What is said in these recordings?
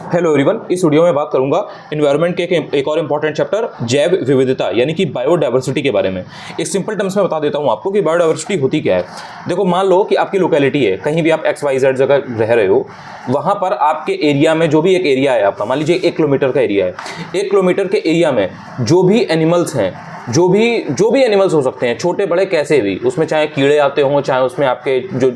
Hello everyone, इस video में बात करूंगा एनवायरनमेंट के एक और इम्पॉर्टेंट चैप्टर जैव विविधता यानी कि बायोडायवर्सिटी के बारे में। एक सिंपल टर्म्स में बता देता हूं आपको कि बायोडायवर्सिटी होती क्या है। देखो, मान लो कि आपकी लोकेलिटी है, कहीं भी आप XYZ जगह रह रहे हो, वहां पर आपके एरिया में जो भी एक एरिया है आपका, मान लीजिए 1 किलोमीटर का एरिया है, 1 किलोमीटर के एरिया में जो भी एनिमल्स हैं, जो भी एनिमल्स हो सकते हैं, छोटे बड़े कैसे भी, उसमें चाहे कीड़े आते हों, चाहे उसमें आपके जो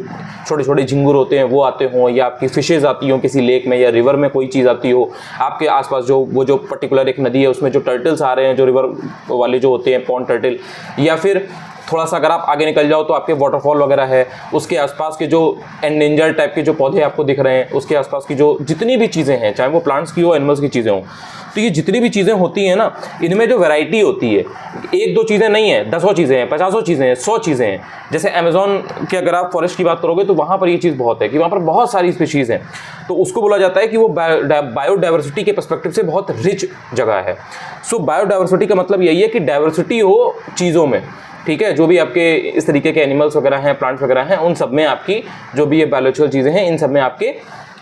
छोटे छोटे झिंगुर होते हैं वो आते हों, या आपकी फिशेज आती हों किसी लेक में या रिवर में, कोई चीज़ आती हो आपके आसपास, जो पर्टिकुलर एक नदी है उसमें जो टर्टल्स आ रहे हैं, जो रिवर वाले जो होते हैं पॉन्ड टर्टल, या फिर थोड़ा सा अगर आप आगे निकल जाओ तो आपके वाटरफॉल वगैरह है, उसके आसपास के जो एंडेंजर टाइप के जो पौधे आपको दिख रहे हैं, उसके आसपास की जो जितनी भी चीज़ें हैं, चाहे वो प्लांट्स की हो, एनिमल्स की चीज़ें हों, तो ये जितनी भी चीज़ें होती हैं ना, इनमें जो वैरायटी होती है, 1-2 चीज़ें नहीं है, 10 चीज़ें हैं, 50 चीज़ें हैं, 100 चीज़ें हैं। जैसे अमेज़न के अगर आप फॉरेस्ट की बात करोगे तो वहाँ पर ये चीज़ बहुत है कि वहाँ पर बहुत सारी स्पीशीज़ हैं, तो उसको बोला जाता है कि वो बायोडायवर्सिटी के पर्सपेक्टिव से बहुत रिच जगह है। सो बायोडायवर्सिटी का मतलब यही है कि डायवर्सिटी हो चीज़ों में, ठीक है, जो भी आपके इस तरीके के एनिमल्स वगैरह हैं, प्लांट्स वगैरह हैं, उन सब में आपकी जो भी ये बायोलॉजिकल चीज़ें हैं, इन सब में आपके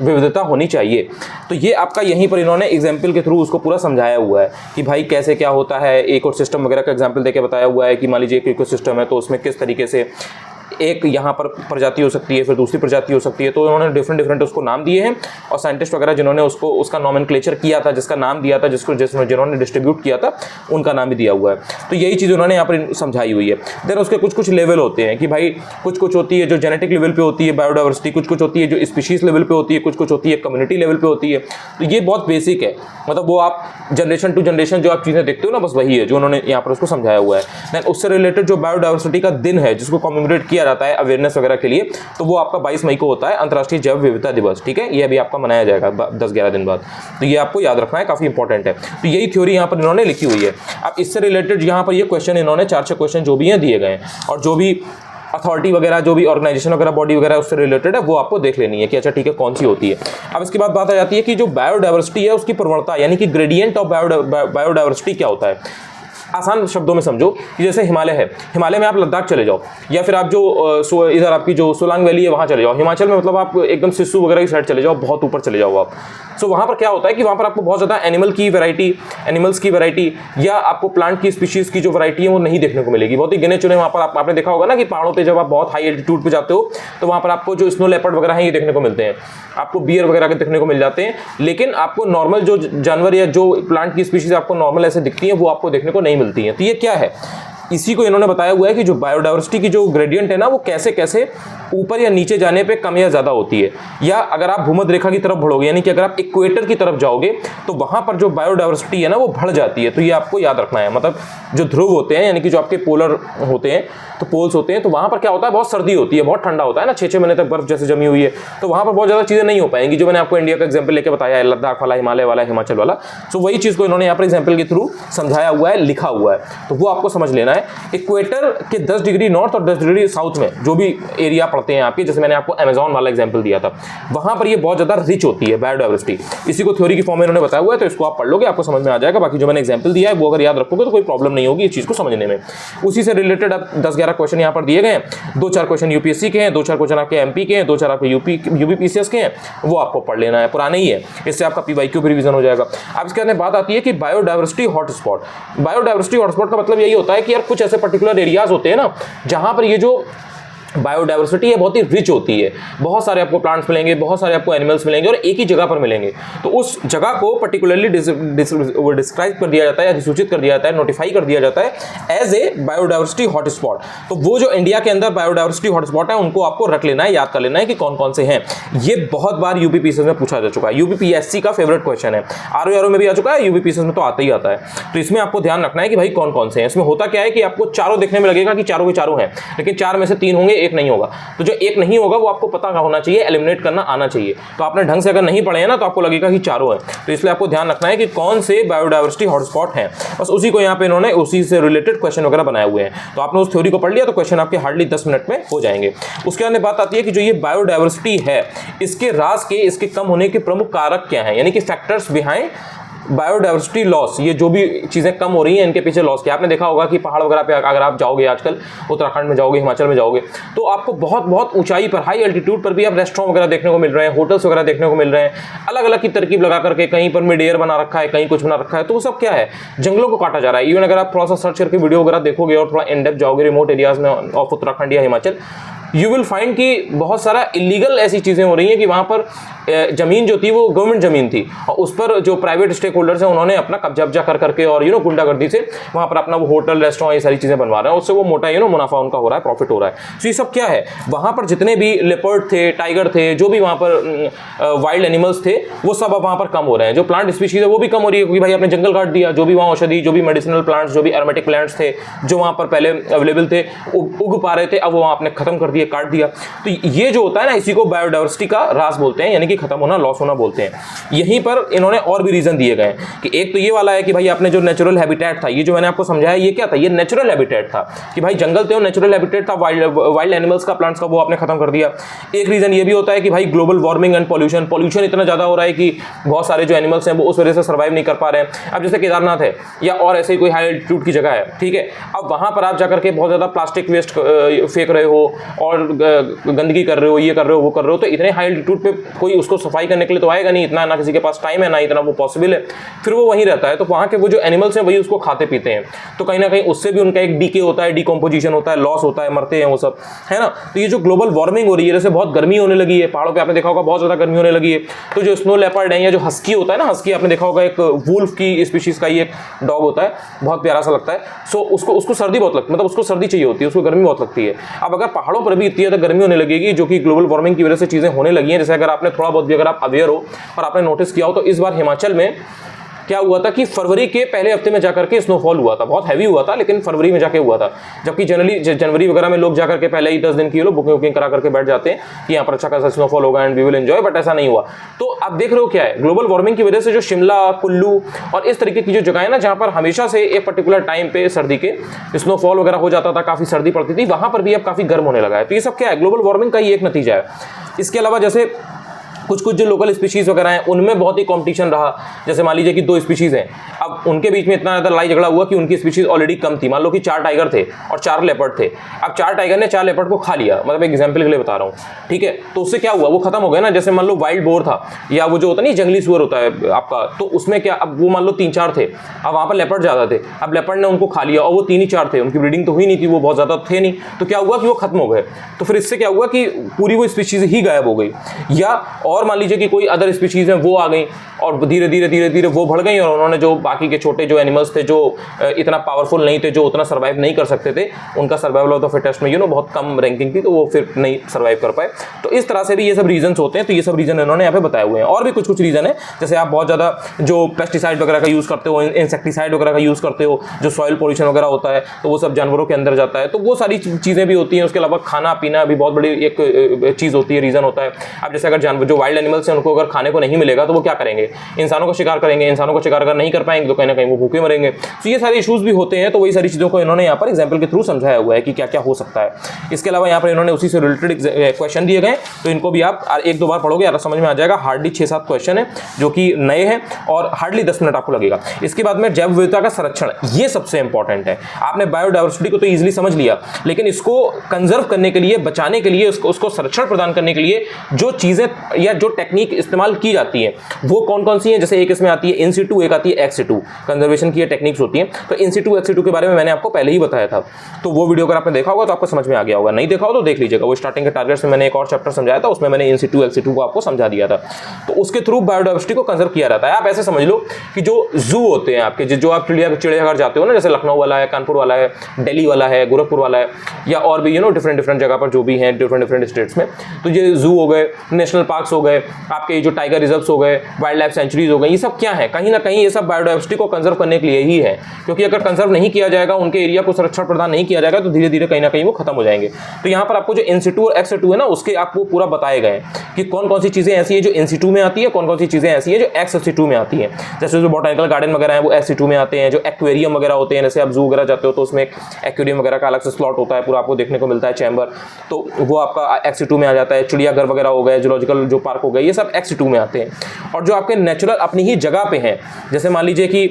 विविधता होनी चाहिए। तो ये आपका यहीं पर इन्होंने एग्जाम्पल के थ्रू उसको पूरा समझाया हुआ है कि भाई कैसे क्या होता है। इकोसिस्टम वगैरह का एग्जाम्पल देके बताया हुआ है कि मान लीजिए एक इकोसिस्टम है तो उसमें किस तरीके से एक यहाँ पर प्रजाति हो सकती है, फिर दूसरी प्रजाति हो सकती है, तो उन्होंने डिफरेंट उसको नाम दिए हैं, और साइंटिस्ट वगैरह जिन्होंने उसका नॉमेनक्लेचर किया था, जिसका नाम दिया था, जिन्होंने डिस्ट्रीब्यूट किया था, उनका नाम भी दिया हुआ है। तो यही चीज़ उन्होंने यहाँ पर समझाई हुई है। देन उसके कुछ लेवल होते हैं कि भाई कुछ होती है जो जेनेटिक लेवल पे होती है बायोडायवर्सिटी, कुछ होती है जो स्पीशीज लेवल पे होती है, कुछ होती है कम्युनिटी लेवल पे होती है। तो ये बहुत बेसिक है, मतलब वो आप जनरेशन टू जनरेशन जो आप चीज़ें देखते हो ना, बस वही है जो उन्होंने यहाँ पर उसको समझाया हुआ है। देन उससे रिलेटेड जो बायोडायवर्सिटी का दिन है जिसको कॉमेमोरेट किया जाता है अवेयरनेस वगैरह के लिए, तो वो आपका 22 मई को होता है अंतर्राष्ट्रीय जैव विविधता दिवस, ठीक है। ये अभी आपका मनाया जाएगा 10-11 दिन बाद, तो ये आपको याद रखना है, काफी इंपॉर्टेंट है। तो यही थ्योरी यहाँ पर इन्होंने लिखी हुई है। अब इससे रिलेटेड यहाँ पर ये क्वेश्चन इन्होंने 4-6 क्वेश्चन जो भी हैं दिए गए हैं, और जो भी अथॉरिटी वगैरह, जो भी ऑर्गेनाइजेशन वगैरह, बॉडी वगैरह उससे रिलेटेड है, वो आपको देख लेनी है कि अच्छा ठीक है कौन सी होती है। अब इसके बाद बात आ जाती है कि जो बायोडायवर्सिटी है उसकी प्रवणता यानी कि ग्रेडियंट ऑफ बायोडायवर्सिटी क्या होता है। आसान शब्दों में समझो कि जैसे हिमालय है, हिमालय में आप लद्दाख चले जाओ, या फिर आप जो इधर आपकी जो सोलांग वैली है वहाँ चले जाओ, हिमाचल में मतलब आप एकदम सिस्सू वगैरह की साइड चले जाओ, बहुत ऊपर चले जाओ आप। सो वहाँ पर क्या होता है कि वहाँ पर आपको बहुत ज़्यादा एनिमल्स की वैरायटी या आपको प्लांट की स्पीशीज की जो वैरायटी है वो नहीं देखने को मिलेगी, बहुत ही गिने चुने। वहाँ पर आपने देखा होगा ना कि पहाड़ों पे जब आप बहुत हाई एल्टीट्यूड पे जाते हो तो वहाँ पर आपको जो स्नो लेपर्ड वगैरह हैं ये देखने को मिलते हैं, आपको बियर वगैरह के देखने को मिल जाते हैं, लेकिन आपको नॉर्मल जो जानवर या जो प्लांट की स्पीशीज आपको नॉर्मल ऐसे दिखती हैं वो आपको देखने को नहीं मिलती हैं। तो ये क्या है, इसी को इन्होंने बताया हुआ है कि जो बायोडायवर्सिटी की जो ग्रेडियंट है ना वो कैसे कैसे ऊपर या नीचे जाने पे कम या ज़्यादा होती है, या अगर आप भूमध्य रेखा की तरफ बढ़ोगे यानी कि अगर आप इक्वेटर की तरफ जाओगे तो वहाँ पर जो बायोडायवर्सिटी है ना वो बढ़ जाती है। तो ये आपको याद रखना है, मतलब जो ध्रुव होते हैं यानी कि जो आपके पोलर होते हैं, तो पोल्स होते हैं, तो वहाँ पर क्या होता है, बहुत सर्दी होती है, बहुत ठंडा होता है ना, 6-6 महीने तक बर्फ जैसे जमी हुई है, तो वहाँ पर बहुत ज़्यादा चीज़ें नहीं हो पाएंगी। जो मैंने आपको इंडिया का एग्जाम्पल लेके बताया है, लद्दाख वाला, हिमालय वाला, हिमाचल वाला, तो वही चीज़ को इन्होंने यहाँ पर एग्जाम्पल के थ्रू समझाया हुआ है, लिखा हुआ है, तो वो आपको समझ लेना है। इक्वेटर के 10 डिग्री नॉर्थ और 10 डिग्री साउथ में जो भी एरिया पड़ते हैं आपके, जैसे मैंने आपको अमेज़न वाला एग्जाम्पल दिया था, वहाँ पर ये बहुत ज़्यादा रिच होती है बायोडायवर्सिटी। इसी को थ्योरी की फॉर्म में इन्होंने बताया हुआ है, तो इसको आप पढ़ लोगे, आपको समझ में आ जाएगा। बाकी जो मैंने एग्जाम्पल दिया है वो अगर याद रखोगे तो कोई प्रॉब्लम नहीं होगी इस चीज़ को समझने में। उसी से रिलेटेड अब 10-11 क्वेश्चन यहाँ पर दिए गए हैं, 2-4 क्वेश्चन यूपीएससी के हैं, 2-4 क्वेश्चन आपके एमपी के हैं, 2-4 आपके यूपीपीसीएस के हैं, वो आपको पढ़ लेना है, पुराने ही है, इससे आपका पीवाईक्यू भी रिवीजन हो जाएगा। अब इसके बाद बात आती है कि बायोडायवर्सिटी हॉटस्पॉट। बायोडायवर्सिटी हॉटस्पॉट का मतलब यही होता है कि यार कुछ ऐसे पर्टिकुलर एरियाज होते हैं ना जहाँ पर ये जो बायोडायवर्सिटी है बहुत ही रिच होती है, बहुत सारे आपको प्लांट्स मिलेंगे, बहुत सारे आपको एनिमल्स मिलेंगे और एक ही जगह पर मिलेंगे। तो उस जगह को पर्टिकुलरली डिस्क्राइब कर दिया जाता है या सूचित कर दिया जाता है, नोटिफाई कर दिया जाता है एज ए बायोडायवर्सिटी हॉटस्पॉट। तो वो जो इंडिया के अंदर बायोडायवर्सिटी हॉटस्पॉट है उनको आपको रख लेना है, याद कर लेना है कि कौन कौन से हैं। ये बहुत बार यूपीपीसीएस में पूछा जा चुका है, यूपीपीएससी का फेवरेट क्वेश्चन है, आरओ में भी आ चुका है, यूपीपीसीएस में तो आता ही आता है। तो इसमें आपको ध्यान रखना है कि भाई कौन कौन से हैं। इसमें होता क्या है कि आपको चारों देखने में लगेगा कि चारों के चारों हैं, लेकिन 4 में से 3 होंगे, एक नहीं होगा। तो जो एक नहीं होगा वो आपको पता होना चाहिए, एलिमिनेट करना आना चाहिए। तो आपने ढंग से अगर नहीं पढ़े हैं ना तो आपको लगेगा कि चारों हैं, तो इसलिए आपको ध्यान रखना है कि कौन से बायोडायवर्सिटी हॉटस्पॉट हैं। बस उसी को यहाँ पे इन्होंने उसी से रिलेटेड क्वेश्चन वगैरह बनाए हुए हैं। तो आपने उस थ्योरी को पढ़ लिया तो क्वेश्चन आपके हार्डली 10 मिनट में हो जाएंगे। उसके बाद बात आती है कि जो ये बायोडायवर्सिटी है इसके राज के, इसके कम होने के प्रमुख कारक क्या हैं, यानी कि फैक्टर्स बिहाइंड बायोडाइवर्सिटी लॉस, ये जो भी चीज़ें कम हो रही हैं इनके पीछे लॉस क्या। आपने देखा होगा कि पहाड़ वगैरह पे अगर आप जाओगे आजकल, उत्तराखंड में जाओगे, हिमाचल में जाओगे, तो आपको बहुत बहुत ऊंचाई पर, हाई एल्टीट्यूड पर भी आप रेस्टोरेंट वगैरह देखने को मिल रहे हैं, होटल्स वगैरह देखने को मिल रहे हैं, अलग अलग की तरकीब लगा करके, कहीं पर मिड एयर बना रखा है, कहीं कुछ बना रखा है। तो वो सब क्या है, जंगलों को काटा जा रहा है। इवन अगर आप थोड़ा सा सर्च करके वीडियो वगैरह देखोगे और थोड़ा इन डेप्थ जाओगे रिमोट एरियाज में ऑफ उत्तराखंड या हिमाचल, यू विल फाइंड कि बहुत सारा इलीगल ऐसी चीज़ें हो रही हैं कि वहाँ पर ज़मीन जो थी वो गवर्नमेंट ज़मीन थी और उस पर जो प्राइवेट स्टेक होल्डर्स हैं उन्होंने अपना कब्जा कर करके और गुंडागर्दी से वहाँ पर अपना वो होटल, रेस्टोरेंट, ये सारी चीज़ें बनवा रहे हैं। उससे वो मोटा मुनाफा उनका हो रहा है, प्रॉफिट हो रहा है। तो ये सब क्या है, वहाँ पर जितने भी लेपर्ड थे, टाइगर थे, जो भी वहाँ पर वाइल्ड एनिमल्स थे, वो सब अब वहाँ पर कम हो रहे हैं। जो प्लांट स्पीशीज है वो भी कम हो रही है क्योंकि भाई आपने जंगल काट दिया। जो भी वहाँ औषधि, जो भी मेडिसिनल प्लांट्स, जो भी एरोमेटिक प्लांट्स थे, जो वहाँ पर पहले अवेलेबल थे, उग पा रहे थे, अब वो आपने खत्म कर दिया, काट दिया। तो ये जो होता है ना, इसी को बायोडाइवर्सिटी का ह्रास बोलते हैं, यानी कि खत्म होना, लॉस होना बोलते हैं। यहीं पर इन्होंने और भी रीजन दिए गए कि एक तो ये वाला है कि भाई आपने जो नेचुरल हैबिटेट था, ये जो मैंने आपको समझाया, ये क्या था, ये नेचुरल हैबिटेट था कि भाई जंगल थे, नेचुरल हैबिटेट था, वाइल्ड एनिमल्स का, प्लांट्स का, वो आपने खत्म कर दिया। एक रीजन ये भी होता है कि भाई ग्लोबल वार्मिंग एंड पॉल्यूशन इतना ज्यादा हो रहा है कि बहुत सारे जो एनिमल्स हैं वो उस वजह से सर्वाइव नहीं कर पा रहे हैं। अब जैसे केदारनाथ है या और ऐसे ही कोई हाई एल्टीट्यूड की जगह है, ठीक है, अब वहां पर आप जाकर के बहुत ज्यादा प्लास्टिक वेस्ट फेंक रहे हो और गंदगी कर रहे हो, ये कर रहे हो, वो कर रहे हो, तो इतने हाई एल्टीट्यूड पे कोई उसको सफाई करने के लिए तो आएगा नहीं, इतना ना किसी के पास टाइम है, ना इतना वो पॉसिबल है। फिर वो वहीं रहता है, तो वहाँ के वो जो एनिमल्स हैं वही उसको खाते पीते हैं, तो कहीं ना कहीं उससे भी उनका एक डीके होता है, डिकम्पोजिशन होता है, लॉस होता है, मरते हैं वो सब, है ना। तो ये जो ग्लोबल वार्मिंग हो रही है, जैसे बहुत गर्मी होने लगी है, पहाड़ों पे आपने देखा होगा बहुत ज़्यादा गर्मी होने लगी है, तो जो स्नो लेपर्ड है या जो हस्की होता है ना, हस्की आपने देखा होगा एक वुल्फ की स्पीशीज का ही एक डॉग होता है, बहुत प्यारा सा लगता है। सो उसको सर्दी बहुत लगती है, मतलब उसको सर्दी चाहिए होती है, उसको गर्मी बहुत लगती है। अब अगर पहाड़ों पर भी इतनी ज़्यादा गर्मी होने लगेगी, जो कि ग्लोबल वार्मिंग की वजह से चीज़ें होने लगी हैं, जैसे अगर आपने थोड़ा बहुत भी अगर आप अवेयर हो और आपने नोटिस किया हो, तो इस बार हिमाचल में क्या हुआ था कि फरवरी के पहले हफ्ते में जाकर के स्नोफॉल हुआ था, बहुत हैवी हुआ था, लेकिन फरवरी में जाके हुआ था। जबकि जनवरी वगैरह में लोग जाकर के पहले ही 10 दिन की बुकिंग करा करके बैठ जाते हैं कि यहाँ पर अच्छा खासा स्नोफॉल होगा and we will enjoy, but ऐसा नहीं हुआ। तो आप देख रहे हो क्या है, ग्लोबल वार्मिंग की वजह से जो शिमला, कुल्लू और इस तरीके की जो जगह है ना, जहाँ पर हमेशा से एक पर्टिकुलर टाइम पे सर्दी के स्नोफॉल वगैरह हो जाता था, काफी सर्दी पड़ती थी, वहां पर भी अब काफी गर्म होने लगा है। तो ये सब क्या है, ग्लोबल वार्मिंग का ही एक नतीजा है। इसके अलावा जैसे कुछ जो लोकल स्पीशीज वगैरह हैं उनमें बहुत ही कंपटीशन रहा। जैसे मान लीजिए कि 2 स्पीशीज हैं, अब उनके बीच में इतना ज़्यादा लड़ाई झगड़ा हुआ कि उनकी स्पीशीज ऑलरेडी कम थी। मान लो कि 4 टाइगर थे और 4 लेपर्ड थे, अब 4 टाइगर ने 4 लेपर्ड को खा लिया, मतलब एक एग्जाम्पल के लिए बता रहा हूँ, ठीक है। तो उससे क्या हुआ, वो खत्म हो गया ना। जैसे मान लो वाइल्ड बोर था या वो जो होता नहीं जंगली सुअर होता है आपका, तो उसमें क्या, अब वो मान लो 3-4 थे, अब वहाँ पर लेपर्ड ज़्यादा थे, अब लेपर्ड ने उनको खा लिया और वो 3 ही 4 थे, उनकी ब्रीडिंग तो हुई नहीं थी, वो बहुत ज़्यादा थे नहीं, तो क्या हुआ कि वो खत्म हो गए। तो फिर इससे क्या हुआ कि पूरी वो स्पीशीज ही गायब हो गई। या और मान लीजिए कि कोई अदर स्पीशीज हैं वो आ गई और धीरे धीरे वो बढ़ गई और उन्होंने जो बाकी के छोटे जो एनिमल्स थे, जो इतना पावरफुल नहीं थे, जो उतना सर्वाइव नहीं कर सकते थे, उनका सर्वाइवल ऑफ द फिटेस्ट में बहुत कम रैंकिंग थी, तो वो फिर नहीं सर्वाइव कर पाए। तो इस तरह से भी ये सब रीजन होते हैं। तो ये सब रीजन इन्होंने यहाँ पे बताए हुए हैं। और भी कुछ रीजन है, जैसे आप बहुत ज़्यादा जो पेस्टिसाइड वगैरह का यूज़ करते हो, इंसेक्टिसाइड वगैरह का यूज़ करते हो, जो सॉइल पोल्यूशन वगैरह होता है, तो वो सब जानवरों के अंदर जाता है, तो वो सारी चीज़ें भी होती हैं। उसके अलावा खाना पीना भी बहुत बड़ी एक चीज़ होती है, रीज़न होता है। अब जैसे अगर जानवर जो वाइल्ड एनिमल्स हैं उनको अगर खाने को नहीं मिलेगा तो वो क्या करेंगे, इंसानों को शिकार करेंगे, इंसानों को शिकार अगर नहीं कर पाएंगे तो कहीं ना कहीं वो भूखे मरेंगे। तो ये सारे इश्यूज भी होते हैं। तो वही सारी चीज़ों को इन्होंने यहाँ पर एग्जाम्पल के थ्रू समझाया हुआ है कि क्या क्या हो सकता है। इसके अलावा यहाँ पर इन्होंने उसी से रिलेटेड क्वेश्चन दिए गए, तो इनको भी आप 1-2 बार पढ़ोगे यार समझ में आ जाएगा। हार्डली 6-7 क्वेश्चन है जो कि नए हैं और हार्डली 10 मिनट आपको लगेगा। इसके बाद में जैव विविधता का संरक्षण, ये सबसे इंपॉर्टेंट है। आपने बायोडाइवर्सिटी को तो ईजिली समझ लिया, लेकिन इसको कंजर्व करने के लिए, बचाने के लिए, उसको संरक्षण प्रदान करने के लिए जो चीज़ें या जो टेक्निक इस्तेमाल की जाती है वो कौन कौन सी हैं। जैसे एक इसमें आती है इन सिटू, एक आती है एक्स सिटू, कंजर्वेशन की ये टेक्निक्स होती हैं। तो इन सिटू एक्स सिटू के बारे में मैंने आपको पहले ही बताया था, तो वो वीडियो अगर आपने देखा होगा तो आपको समझ में आ गया होगा। नहीं देखा हो तो देख लीजिएगा, वो स्टार्टिंग के टारगेट्स में मैंने एक और चैप्टर समझाया था, उसमें मैंने इन सिटू एक्स सिटू को आपको समझा दिया था। तो उसके थ्रू बायोडाइवर्सिटी को कंजर्व किया जाता है। आप ऐसे समझ लो कि जो जू होते हैं आपके, जो आप चिड़ियाघर जाते हो ना, जैसे लखनऊ वाला है, कानपुर वाला है, दिल्ली वाला है, गोरखपुर वाला है, या और भी डिफरेंट जगह पर जो भी हैं डिफरेंट स्टेट्स में, तो ये जू हो गए, नेशनल पार्क्स हो गए, आपके जो टाइगर रिजर्व्स हो गए, वाइल्ड लाइफ सेंचुरीज हो गई, ये सब क्या है, कहीं ना कहीं ये सब बायोडाइवर्सिटी को कंजर्व करने के लिए ही है। क्योंकि अगर कंजर्व नहीं किया जाएगा, उनके एरिया को संरक्षण प्रदान नहीं किया जाएगा, तो धीरे धीरे कहीं ना कहीं वो खत्म हो जाएंगे। तो यहाँ पर आपको जो इन सिटू और एक्स सिटू है ना, उसके आपको पूरा बताए गए कि कौन कौन सी चीजें ऐसी है जो इन सिटू में आती है, कौन कौन सी चीजें ऐसी है जो एक्स सिटू में आती है। जैसे जो बॉटनिकल गार्डन वगैरह है वो एक्स सिटू में आते हैं, जो एक्वेरियम वगैरह होते हैं, जैसे आप जू वगैरह जाते हो तो उसमें एक्वेरियम वगैरह का अलग से स्लॉट होता है, पूरा आपको देखने को मिलता है चैम्बर, तो वो आपका एक्स सिटू में आ जाता है। चिड़ियाघर वगैरह हो गए, जूलॉजिकल जो पार्क हो गए, ये सब X2 में आते हैं। और जो आपके नेचुरल अपनी ही जगह पे हैं, जैसे मान लीजिए कि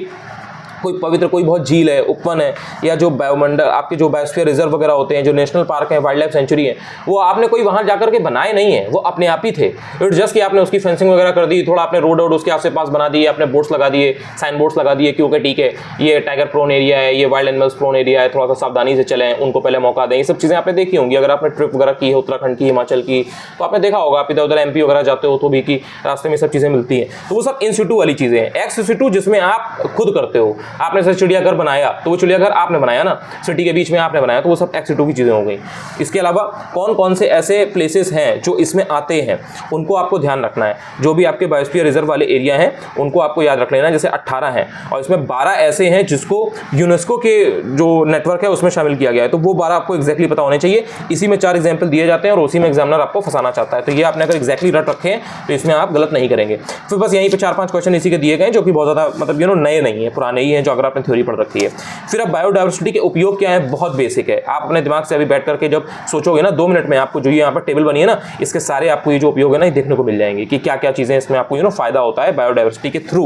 कोई पवित्र कोई बहुत झील है, उपवन है, या जो बायोमंडल आपके जो बायोस्फीयर रिजर्व वगैरह होते हैं, जो नेशनल पार्क है, वाइल्ड लाइफ सेंचुरी है, वो आपने कोई वहां जाकर के बनाए नहीं है, वो अपने आप ही थे। इट जस्ट कि आपने उसकी फेंसिंग वगैरह कर दी, थोड़ा आपने रोड उसके आस पास बना दिए, आपने बोर्ड्स लगा दिए, साइन बोर्ड्स लगा दिए कि ओके ठीक है ये टाइगर प्रोन एरिया है, ये वाइल्ड एनिमल्स प्रोन एरिया है, थोड़ा सा सावधानी से चलें, उनको पहले मौका दें। ये सब चीज़ें आपने देखी होंगी अगर आपने ट्रिप वगैरह की है उत्तराखंड की, हिमाचल की, तो आपने देखा होगा, आप इधर उधर MP वगैरह जाते हो तो भी कि रास्ते में सब चीज़ें मिलती हैं। तो वो सब इन सिटू वाली चीज़ें हैं। X2 जिसमें आप खुद करते हो, आपने जैसे चिड़ियाघर बनाया तो वो चिड़ियाघर आपने बनाया ना, सिटी के बीच में आपने बनाया, तो वो सब X2 की चीज़ें हो गई। इसके अलावा कौन कौन से ऐसे प्लेसेस हैं जो इसमें आते हैं, उनको आपको ध्यान रखना है। जो भी आपके बायोस्फीयर रिजर्व वाले एरिया हैं उनको आपको याद रख लेना है। जैसे 18 हैं और इसमें 12 ऐसे हैं जिसको यूनेस्को के जो नेटवर्क है उसमें शामिल किया गया है, तो वो 12 आपको एक्जैक्टली पता होने चाहिए। इसी में 4 एग्जाम्पल दिए जाते हैं और उसी में एग्जामिनर आपको फंसाना चाहता है, तो ये आपने अगर एक्जैक्टली रट रखे हैं तो इसमें आप गलत नहीं करेंगे। फिर बस यहीं पर 4-5 क्वेश्चन इसी के दिए गए जो कि बहुत ज़्यादा मतलब नए नहीं है, पुराने ही हैं जो अगर आपने थ्योरी पढ़ रखी है। फिर अब बायोडायवर्सिटी के उपयोग क्या है, बहुत बेसिक है। आप अपने दिमाग से अभी बैठ करके जब सोचोगे ना 2 मिनट में आपको जो ये यहाँ पर टेबल बनी है ना, इसके सारे आपको ये जो उपयोग है ना देखने को मिल जाएंगे कि क्या क्या चीज़ें इसमें आपको फायदा होता है बायोडायवर्सिटी के थ्रू।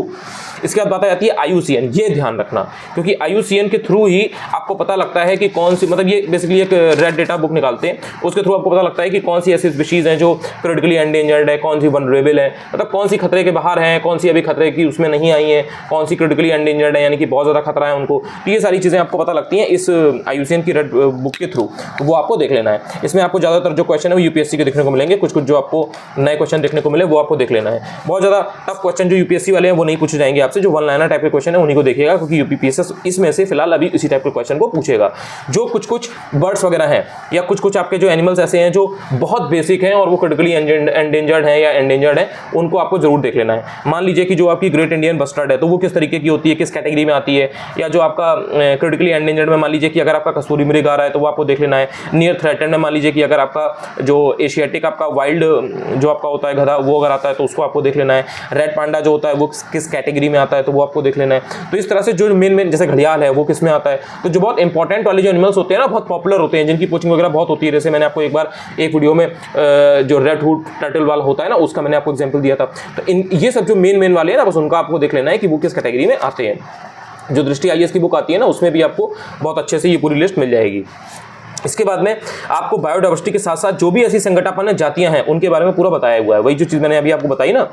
इसके बाद बात आ जाती है IUCN, ये ध्यान रखना क्योंकि IUCN के थ्रू ही आपको पता लगता है कि कौन सी, मतलब ये बेसिकली एक रेड डेटा बुक निकालते हैं, उसके थ्रू आपको पता लगता है कि कौन सी ऐसी स्पीशीज हैं जो क्रिटिकली एंडेंजर्ड है, कौन सी वनरेबल है, मतलब कौन सी खतरे के बाहर हैं, कौन सी अभी खतरे की उसमें नहीं आई है, कौन सी क्रिटिकली एंडेंजर्ड है यानी कि बहुत ज़्यादा खतरा है उनको। तो ये सारी चीज़ें आपको पता लगती हैं इस IUCN की रेड बुक के थ्रू, तो वो आपको देख लेना है। इसमें आपको ज़्यादातर जो क्वेश्चन है वो UPSC के देखने को मिलेंगे, कुछ कुछ जो आपको नए क्वेश्चन देखने को मिले वो आपको देख लेना है। बहुत ज़्यादा टफ क्वेश्चन जो UPSC वाले हैं वो नहीं पूछे जाएंगे आपसे, जो वन लाइनर टाइप के क्वेश्चन है उन्हीं को देखिएगा क्योंकि UPSC इसमें से फिलहाल अभी इसी टाइप के क्वेश्चन को पूछेगा। जो कुछ कुछ बर्ड्स वगैरह हैं या कुछ कुछ आपके जो एनिमल्स ऐसे हैं जो बहुत बेसिक हैं और वो क्रिटिकली एंडेंजर्ड है या एंडेंजर्ड है, उनको आपको जरूर देख लेना है। मान लीजिए कि जो आपकी ग्रेट इंडियन बस्टर्ड है तो वो किस तरीके की होती है, किस कैटेगरी में आती है, या जो आपका क्रिटिकली एंडेंजर्ड में मान लीजिए कि अगर आपका कसूरी मृग आ रहा है तो वो आपको देख लेना है। नियर थ्रेटेंड में मान लीजिए कि अगर आपका जो एशियाटिक आपका वाइल्ड जो आपका होता है गधा वो अगर आता है तो उसको आपको देख लेना है। रेड पांडा जो होता है वो किस कैटेगरी में आता है तो वो आपको देख लेना है। तो इस तरह से जो मेन जैसे घड़ियाल है वो किस में आता है, तो जो बहुत इंपॉर्टेंट वाले जो एनिमल्स होते हैं ना, बहुत पॉपुलर होते हैं, जिनकी पोचिंग वगैरह बहुत होती है। जैसे मैंने आपको एक बार एक वीडियो में जो रेड हुड टर्टल वाला होता है ना उसका मैंने आपको एग्जाम्पल दिया था। तो ये सब जो मेन वाले हैं ना बस उनका आपको देख लेना है कि वो किस कैटेगरी में आते हैं। जो दृष्टि IAS की बुक आती है ना उसमें भी आपको बहुत अच्छे से ये पूरी लिस्ट मिल जाएगी। इसके बाद में आपको बायोडायवर्सिटी के साथ साथ जो भी ऐसी संकटापन्न जातियां हैं उनके बारे में पूरा बताया हुआ है। वही जो चीज़ मैंने अभी आपको बताई ना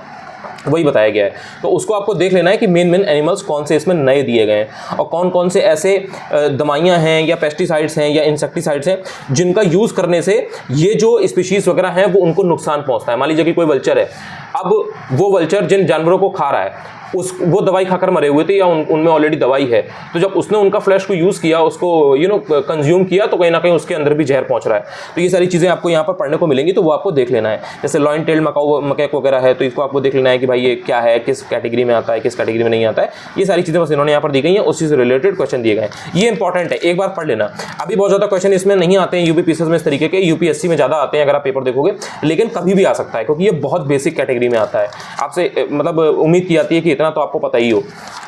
वही बताया गया है, तो उसको आपको देख लेना है कि मेन एनिमल्स कौन से इसमें नए दिए गए हैं और कौन कौन से ऐसे दवाइयाँ हैं या पेस्टिसाइड्स हैं या इंसेक्टिसाइड्स हैं जिनका यूज़ करने से ये जो स्पीशीज़ वगैरह हैं वो उनको नुकसान पहुँचता है। मान लीजिए कि कोई वल्चर है, अब वो वल्चर जिन जानवरों को खा रहा है वो दवाई खाकर मरे हुए थे या उनमें ऑलरेडी दवाई है, तो जब उसने उनका फ्लैश को यूज़ किया, उसको कंज्यूम किया, तो कहीं ना कहीं उसके अंदर भी जहर पहुंच रहा है। तो ये सारी चीज़ें आपको यहाँ पर पढ़ने को मिलेंगी, तो वो आपको देख लेना है। जैसे लॉइन टेल्ड मकैक वगैरह है तो इसको आपको देख लेना है कि भाई ये क्या है, किस कैटेगरी में आता है, किस कैटेगरी में नहीं आता है। ये सारी चीज़ें बस इन्होंने यहाँ पर दी गई हैं, उसी से रिलेटेड क्वेश्चन दिए गए हैं। ये इंपॉर्टेंट है, एक बार पढ़ लेना। अभी बहुत ज़्यादा क्वेश्चन इसमें नहीं आते हैं UPSC में इस तरीके के, UPSC में ज़्यादा आते हैं अगर आप पेपर देखोगे, लेकिन कभी भी आ सकता है क्योंकि ये बहुत बेसिक कैटेगरी में आता है। आपसे मतलब उम्मीद की जाती है कि इतना तो आपको पता ही हो।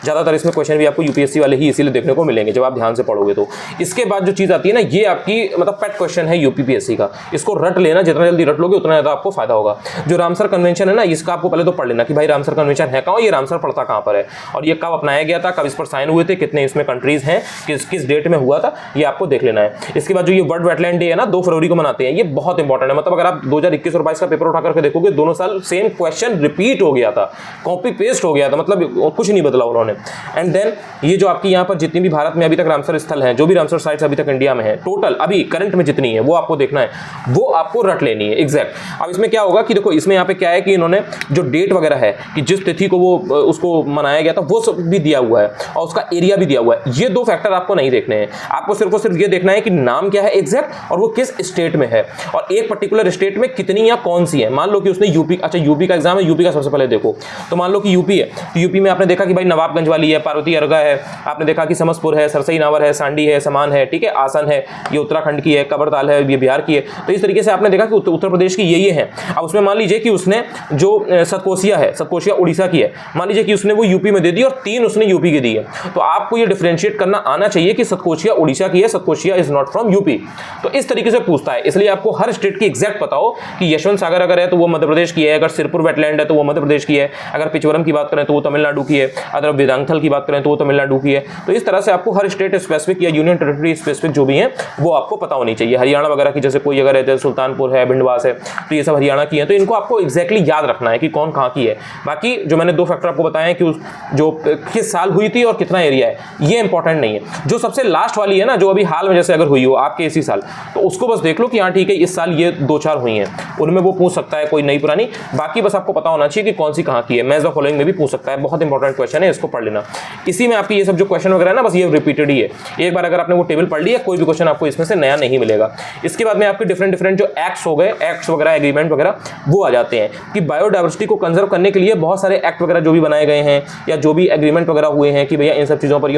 ज़्यादातर इसमें क्वेश्चन भी आपको UPSC वाले ही इसीलिए देखने को मिलेंगे जब आप ध्यान से पढ़ोगे तो। इसके बाद जो चीज़ आती है ना, ये आपकी मतलब पेट क्वेश्चन है UPSC का, इसको रट लेना, जितना जल्दी रट लोगे उतना ज़्यादा आपको फायदा होगा। जो रामसर कन्वेंशन है ना, इसका आपको पहले तो पढ़ लेना कि भाई रामसर कन्वेंशन है कहाँ, ये रामसर पड़ता कहाँ पर है और ये कब अपनाया गया था, कब इस पर साइन हुए थे, कितने इसमें कंट्रीज़ हैं, किस डेट में हुआ था, ये आपको देख लेना है। इसके बाद जो ये वर्ल्ड वेटलैंड डे है ना 2 फरवरी को मनाते हैं, ये बहुत इंपॉर्टेंट है। मतलब अगर आप 2021 और 22 का पेपर उठा करके देखोगे, दोनों साल सेम क्वेश्चन रिपीट हो गया था, कॉपी पेस्ट हो गया था, मतलब कुछ नहीं बदला उन्होंने। एंड देन ये जो आपकी यहाँ पर जितनी भी भारत में अभी तक रामसर स्थल हैं, जो भी रामसर साइट्स अभी तक इंडिया में है, टोटल अभी करंट में जितनी है वो आपको देखना है, वो आपको रट लेनी है एग्जैक्ट। अब इसमें क्या होगा कि देखो इसमें यहाँ पे क्या है कि इन्होंने जो डेट वगैरह है कि जिस तिथि को वो उसको मनाया गया था वो सब भी दिया हुआ है और उसका एरिया भी दिया हुआ है। ये 2 फैक्टर आपको नहीं देखने हैं, आपको सिर्फ और सिर्फ ये देखना है कि नाम क्या है एग्जैक्ट और वो किस स्टेट में है और एक पर्टिकुलर स्टेट में कितनी या कौन सी है। मान लो कि उसने यूपी, अच्छा यूपी का एग्जाम है, यूपी का सबसे पहले देखो, तो मान लो कि यूपी है, तो यूपी में आपने देखा कि भाई प्रतापगंज वाली है, पार्वती अर्गा है, आपने देखा कि समसपुर है, सरसई नावर है, सांडी है, समान है, ठीक है, आसन है, ये उत्तराखंड की है, कबरताल है, ये बिहार की है। तो इस तरीके से आपने देखा कि उत्तर प्रदेश की ये हैं। अब उसमें मान लीजिए कि उसने जो सतकोशिया है, सतकोशिया उड़ीसा की है, मान लीजिए कि उसने वो यूपी में दे दी और 3 उसने यूपी की दी है, तो आपको ये डिफरेंशिएट करना आना चाहिए कि सतकोशिया उड़ीसा की है, Satkosia is not from UP. तो इस तरीके से पूछता है, इसलिए आपको हर स्टेट की एग्जैक्ट पता हो कि यशवंत सागर अगर है तो वो मध्य प्रदेश की है, अगर सिरपुर वेटलैंड है तो वो मध्य प्रदेश की है, अगर पिचवरम की बात करें तो वो तमिलनाडु की है, अगर वेदांथल की बात करें तो वो तमिलनाडु की है। तो इस तरह से आपको हर स्टेट स्पेसिफिक या यूनियन टेरिटरी स्पेसिफिक जो भी है वो आपको पता होनी चाहिए। हरियाणा वगैरह की जैसे कोई अगर है, सुल्तानपुर है, भिंडवास है, तो ये सब हरियाणा की है, तो इनको आपको एग्जैक्टली याद रखना है कि कौन कहाँ की है। बाकी जो मैंने 2 फैक्टर आपको बताए हैं कि जो किस साल हुई थी और कितना एरिया है, ये इंपॉर्टेंट नहीं है। जो सबसे लास्ट वाली है ना, जो अभी हाल में जैसे अगर हुई हो आपके इसी साल, तो उसको बस देख लो कि हाँ ठीक है इस साल ये 2-4 हुई हैं, उनमें वो पूछ सकता है कोई नई पुरानी। बाकी बस आपको पता होना चाहिए कि कौन सी कहाँ की है। मैच द फॉलोइंग में भी पूछ सकता है, बहुत इंपॉर्टेंट क्वेश्चन है, इसको पढ़ लेना। इसी में आपकी ये सब जो क्वेश्चन वगैरह है ना, बस ये रिपीटेड ही है। एक बार अगर आपने वो टेबल पढ़ लिया, कोई भी क्वेश्चन आपको इसमें से नया नहीं मिलेगा। इसके बाद में आपके डिफरेंट जो एक्ट्स हो गए, एक्ट्स वगैरह, एग्रीमेंट वगैरह, वो आ जाते हैं कि बायोडाइवर्सिटी को कंजर्व करने के लिए बहुत सारे एक्ट वगैरह जो भी बनाए गए हैं या जो भी एग्रीमेंट वगैरह हुए हैं कि भैया इन सब चीज़ों पर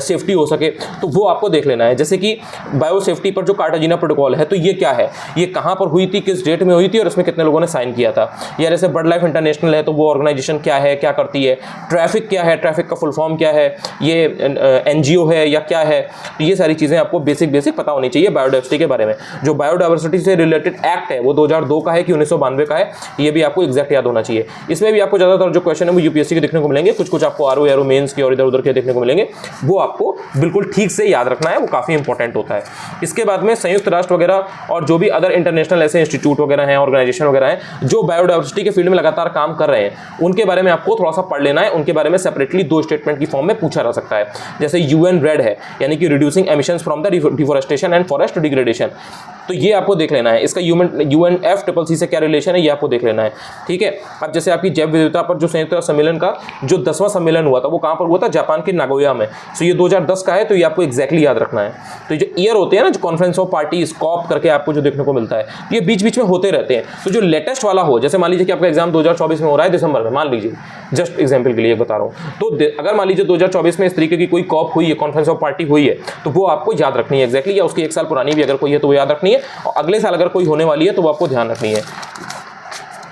सेफ्टी हो सके, तो वो आपको देख लेना है। जैसे कि बायो सेफ्टी पर जो कार्टाजीना प्रोटोकॉल है, तो ये क्या है, ये कहाँ पर हुई थी, किस डेट में हुई थी और इसमें कितने लोगों ने साइन किया था। या जैसे बर्ड लाइफ इंटरनेशनल है, तो वो ऑर्गेनाइजेशन क्या है, क्या करती है। ट्रैफिक क्या है, ट्रैफिक का फुल फॉर्म क्या है, ये एनजीओ है या क्या है। तो ये सारी चीज़ें आपको बेसिक पता होनी चाहिए बायोडाइवर्सिटी के बारे में। जो बायोडाइवर्सिटी से रिलेटेड एक्ट है वो 2002 का है कि 1992 का है, ये भी आपको एग्जैक्ट याद होना चाहिए। इसमें भी आपको ज़्यादातर जो क्वेश्चन है वो यूपीएससी के देखने को मिलेंगे, कुछ आपको आरओ मेंस के और इधर उधर के देखने को मिलेंगे, वो आपको बिल्कुल ठीक से याद रखना है, वो काफ़ी इंपॉर्टेंट होता है। इसके बाद में संयुक्त राष्ट्र वगैरह और जो भी अदर इंटरनेशनल ऐसे इंस्टीट्यूट वगैरह हैं, ऑर्गेनाइजेशन वगैरह हैं जो बायोडाइवर्सिटी के फील्ड में लगातार काम कर रहे हैं, उनके बारे में आपको थोड़ा सा पढ़ लेना है। उनके बारे में सेपरेटली 2 स्टेटमेंट की फॉर्म में पूछा जा सकता है। जैसे यूएन रेड है, यानी कि reducing emissions from the deforestation and forest degradation, तो ये आपको देख लेना है। इसका UNFCCC से क्या रिलेशन है, ये आपको देख लेना है, ठीक है। अब जैसे आपकी जैव विविधता पर जो संयुक्त राष्ट्र सम्मेलन का जो 10वां सम्मेलन हुआ था, वो कहाँ पर हुआ था, जापान के नागोया में। तो ये 2010 का है, तो ये आपको एग्जैक्टली याद रखना है। तो ये जो ईयर होते हैं ना, जो कॉन्फ्रेंस ऑफ पार्टी स्कॉप करके आपको जो देखने को मिलता है, ये बीच बीच में होते रहते हैं। तो जो लेटेस्ट वाला हो, जैसे मान लीजिए कि आपका एग्जाम 2024 में हो रहा है दिसंबर में, मान लीजिए, जस्ट एग्जाम्पल के लिए बता रहा हूँ, तो अगर मान लीजिए 2024 में इस तरीके की कोई कॉप हुई है, कॉन्फ्रेंस ऑफ पार्टी हुई है, तो वो आपको याद रखनी है एग्जैक्टली, या उसकी 1 साल पुरानी भी अगर कोई है तो वो याद रखनी है, और अगले साल अगर कोई होने वाली है तो वो आपको ध्यान रखनी है।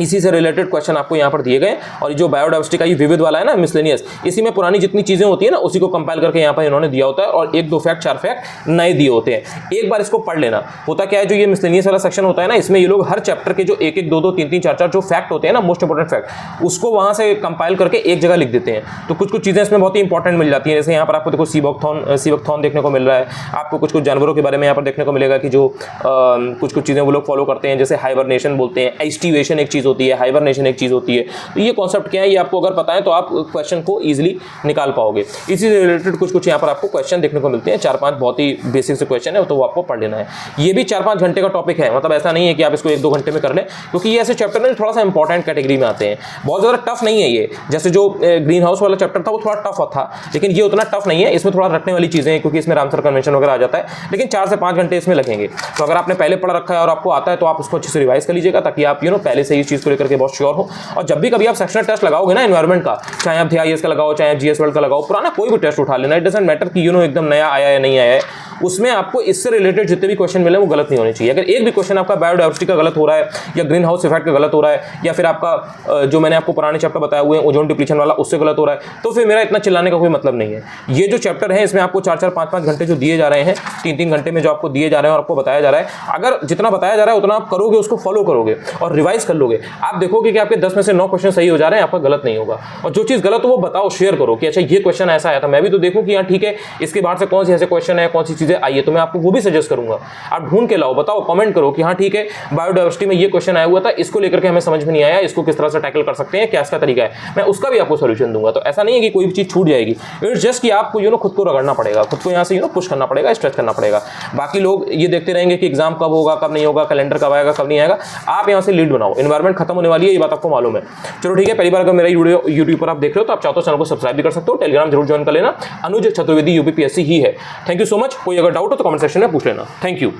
इसी से रिलेटेड क्वेश्चन आपको यहाँ पर दिए गए। और जो बायोडाइवर्सिटी का ये विविध वाला है ना, मिसलेनियस, इसी में पुरानी जितनी चीज़ें होती है ना, उसी को कंपाइल करके यहाँ पर इन्होंने दिया होता है, और 1-2 फैक्ट 4 फैक्ट नए दिए होते हैं। एक बार इसको पढ़ लेना। होता क्या है, जो ये मिसलेनियस वाला सेक्शन होता है ना, इसमें ये लोग हर चैप्टर के जो 1-1, 2-2, 3-3, 4-4 जो फैक्ट होते हैं ना, मोस्ट इंपॉर्टेंट फैक्ट, उसको वहाँ से कंपाइल करके एक जगह लिख देते हैं। तो कुछ चीज़ें इसमें बहुत ही इंपॉर्टेंट मिल जाती हैं। जैसे यहाँ पर आपको देखो सीबकथॉर्न देखने को मिल रहा है, आपको कुछ जानवरों के बारे में यहाँ पर देखने को मिलेगा कि जो कुछ चीज़ें वो लोग फॉलो करते हैं, जैसे हाइबरनेशन बोलते हैं, एस्टिवेशन एक चीज़ होती है, हाइबरनेशन एक चीज़ होती है। तो ये कॉन्सेप्ट क्या है, ये आपको अगर पता है तो आप क्वेश्चन को इजीली निकाल पाओगे। इसी से रिलेटेड कुछ यहाँ पर आपको क्वेश्चन देखने को मिलते हैं, 4-5 बहुत ही बेसिक से क्वेश्चन है, तो वो आपको पढ़ लेना है। ये भी 4-5 घंटे का टॉपिक है, मतलब ऐसा नहीं है कि आप इसको 1-2 घंटे में कर लें, क्योंकि ये ऐसे चैप्टर हैं थोड़ा सा इंपॉर्टेंट कैटेगरी में आते हैं। बहुत ज़्यादा टफ नहीं है ये, जैसे जो ग्रीन हाउस वाला चैप्टर था वो थोड़ा टफ था, लेकिन ये उतना टफ नहीं है। इसमें थोड़ा रटने वाली चीज़ें हैं, क्योंकि इसमें रामसर कन्वेंशन वगैरह आ जाता है, लेकिन 4 से 5 घंटे इसमें लगेंगे। तो अगर आपने पहले पढ़ रखा है और आपको आता है तो आप उसको अच्छे से रिवाइज कर लीजिएगा, ताकि आप पहले से इस चीज़ को लेकर के बहुत श्योर हो। और जब भी कभी आप सेक्शनल टेस्ट लगाओगे ना एनवायरनमेंट का, चाहे आप जीआईएस का लगाओ, चाहे आप जीएस वर्ल्ड का लगाओ, पुराना कोई भी टेस्ट उठा लेना, इट डजंट मैटर कि एकदम नया आया है नहीं आया है, उसमें आपको इससे रिलेटेड जितने भी क्वेश्चन मिले वो गलत नहीं होने चाहिए। अगर एक भी क्वेश्चन आपका बायोडाइवर्सिटी का गलत हो रहा है, या ग्रीन हाउस इफेक्ट का गलत हो रहा है, या फिर आपका जो मैंने आपको पुराने चैप्टर बताए हुए हैं ओजोन डिप्लीशन वाला, उससे गलत हो रहा है, तो फिर मेरा इतना चिल्लाने का कोई मतलब नहीं है। ये जो चैप्टर है इसमें आपको 4-4, 5-5 घंटे जो दिए जा रहे हैं, 3-3 घंटे में जो आपको दिए जा रहे हैं और आपको बताया जा रहा है, अगर जितना बताया जा रहा है उतना आप करोगे, उसको फॉलो करोगे और रिवाइज कर लोगे, आप देखोगे कि आपके 10 में से 9 क्वेश्चन सही हो जा रहे हैं, आपका गलत नहीं होगा। और जो चीज़ गलत हो वो बताओ, शेयर करो कि अच्छा ये क्वेश्चन ऐसा आया था, मैं भी तो देखूं कि हाँ ठीक है, इसके बाद से कौन से ऐसे क्वेश्चन है, कौन सी चीज़ें आई है, तो मैं आपको वो भी सजेस्ट करूंगा। आप ढूंढ के लाओ, बताओ, कमेंट करो कि हाँ ठीक है, बायोडाइवर्सिटी में ये क्वेश्चन आया हुआ था, इसको लेकर के हमें समझ में नहीं आया, इसको किस तरह से टैकल कर सकते हैं, क्या इसका तरीका है, मैं उसका भी आपको सोल्यूशन दूंगा। तो ऐसा नहीं है कि कोई भी चीज़ छूट जाएगी, इट्स जस्ट कि आपको खुद को रगड़ना पड़ेगा, खुद को यहाँ से पुश करना पड़ेगा, स्ट्रेच करना पड़ेगा। बाकी लोग ये देखते रहेंगे कि एग्जाम कब होगा, कब नहीं होगा, कैलेंडर कब आएगा, कब नहीं आएगा। आप यहाँ से लीड बनाओ, एनवायरमेंट खत्म होने वाली है, ये बात आपको मालूम है। चलो ठीक है, पहली बार अगर मेरा वीडियो यूट्यूब पर आप देख रहे हो तो आप चाहो तो चैनल को सब्सक्राइब भी कर सकते हो, टेलीग्राम जरूर ज्वाइन कर लेना, अनुज चतुर्वेदी यूपीपीएससी ही है। Thank you so much. कोई अगर डाउट हो तो कमेंट सेक्शन में पूछ लेना। Thank you.